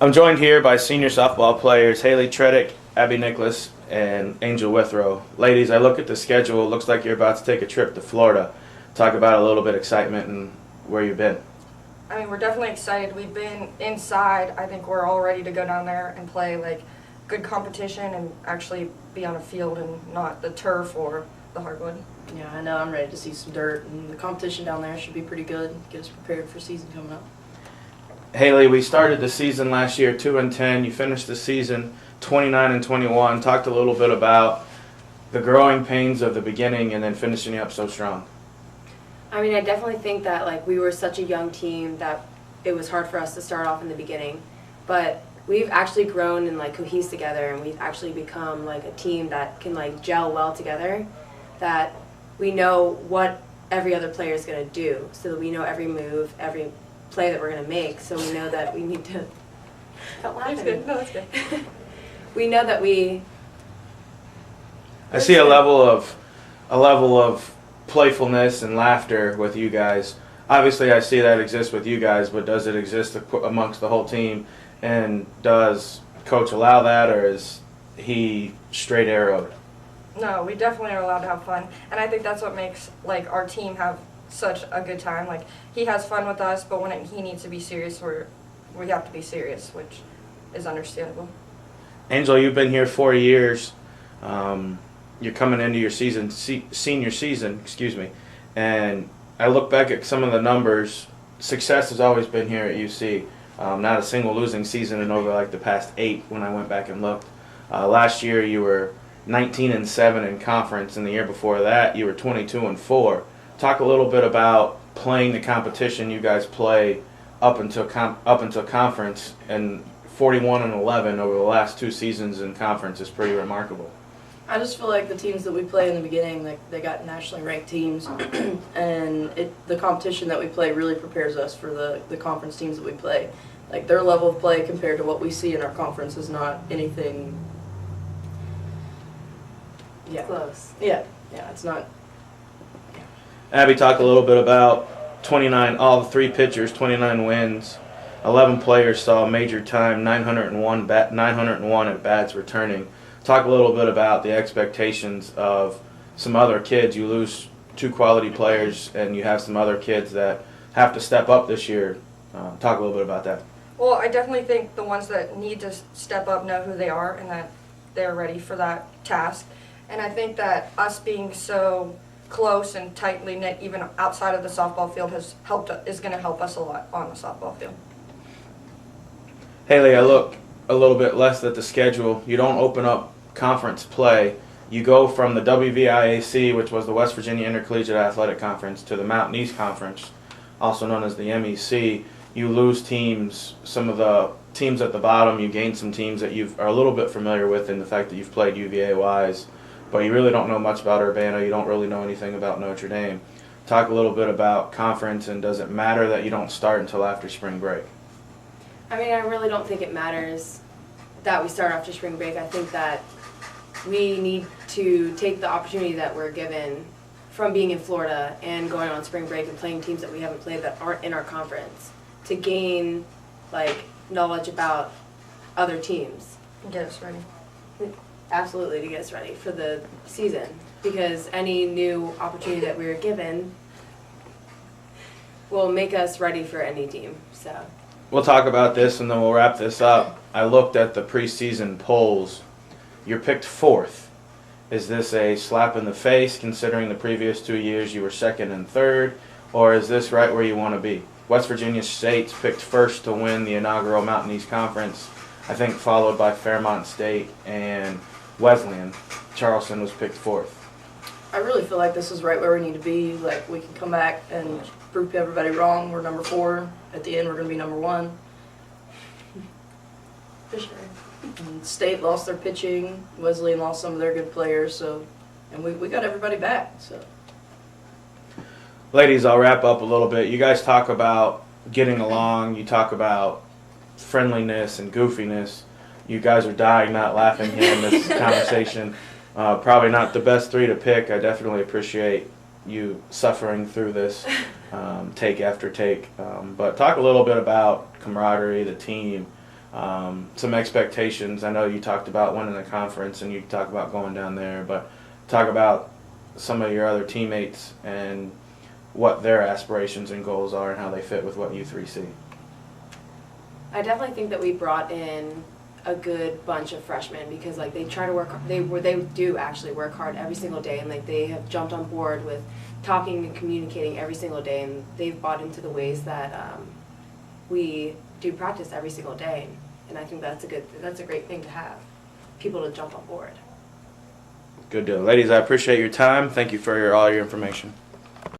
I'm joined here by senior softball players Hailey, Tretick, Abby Nicholas, and Angel Withrow. Ladies, I look at the schedule. It looks like you're about to take a trip to Florida. Talk about a little bit of excitement and where you've been. I mean, we're definitely excited. We've been inside. I think we're all ready to go down there and play like good competition and actually be on a field and not the turf or the hardwood. Yeah, I know. I'm ready to see some dirt, and the competition down there should be pretty good. Get us prepared for season coming up. Hailey, we started the season last year 2-10. You finished the season 29-21. Talked a little bit about the growing pains of the beginning and then finishing up so strong. I mean, I definitely think that we were such a young team that it was hard for us to start off in the beginning, but we've actually grown and cohesed together, and we've actually become a team that can gel well together. That we know what every other player is going to do, so that we know every move, every play that we're going to make. So we know that we need to. Don't laugh That's at me. good. No, that's good. We know that we. I see a level of playfulness and laughter with you guys. Obviously, I see that exists with you guys, but does it exist amongst the whole team? And does Coach allow that, or is he straight arrowed? No, we definitely are allowed to have fun, and I think that's what makes our team have such a good time. He has fun with us, but when he needs to be serious, we have to be serious, which is understandable. Angel, you've been here 4 years. You're coming into your senior season, and I look back at some of the numbers. Success has always been here at UC. Not a single losing season in over the past 8 when I went back and looked. Last year you were 19-7 in conference, and the year before that you were 22-4. Talk a little bit about playing the competition you guys play up until conference, and 41-11 over the last 2 seasons in conference is pretty remarkable. I just feel like the teams that we play in the beginning, they got nationally ranked teams, and the competition that we play really prepares us for the conference teams that we play. Their level of play compared to what we see in our conference is not anything. Yeah. Close. Yeah, it's not. Abby, talk a little bit about 29, all the 3 pitchers, 29 wins, 11 players saw major time, 901 at bats returning. Talk a little bit about the expectations of some other kids. You lose 2 quality players, and you have some other kids that have to step up this year. Talk a little bit about that. Well, I definitely think the ones that need to step up know who they are and that they're ready for that task. And I think that us being so close and tightly knit, even outside of the softball field, is going to help us a lot on the softball field. Hailey, I look a little bit less at the schedule. You don't open up conference play. You go from the WVIAC, which was the West Virginia Intercollegiate Athletic Conference, to the Mountain East Conference, also known as the MEC. You lose teams, some of the teams at the bottom. You gain some teams that you are a little bit familiar with in the fact that you've played UVA-wise, but you really don't know much about Urbana. You don't really know anything about Notre Dame. Talk a little bit about conference, and does it matter that you don't start until after spring break? I mean, I really don't think it matters that we start after spring break. I think that we need to take the opportunity that we're given from being in Florida and going on spring break and playing teams that we haven't played that aren't in our conference to gain knowledge about other teams. Get us ready. Absolutely, to get us ready for the season, because any new opportunity that we're given will make us ready for any team. So We'll talk about this and then we'll wrap this up. I looked at the preseason polls. You're picked 4th. Is this a slap in the face considering the previous 2 years you were 2nd and 3rd, or is this right where you want to be? West Virginia State's picked 1st to win the inaugural Mountain East Conference, I think followed by Fairmont State and Wesleyan. Charleston was picked 4th. I really feel like this is right where we need to be. We can come back and prove everybody wrong. We're number 4. At the end, we're going to be number 1. for sure. And State lost their pitching. Wesleyan lost some of their good players. And we got everybody back. So. Ladies, I'll wrap up a little bit. You guys talk about getting along. You talk about friendliness and goofiness. You guys are dying not laughing here in this conversation. Probably not the best 3 to pick. I definitely appreciate you suffering through this take after take. But talk a little bit about camaraderie, the team, some expectations. I know you talked about winning the conference and you talked about going down there, but talk about some of your other teammates and what their aspirations and goals are and how they fit with what you three see. I definitely think that we brought in a good bunch of freshmen because like they try to work. They do actually work hard every single day, and like they have jumped on board with talking and communicating every single day, and they've bought into the ways that we do practice every single day. And I think that's a great thing to have, people to jump on board. Good deal. Ladies, I appreciate your time. Thank you for all your information.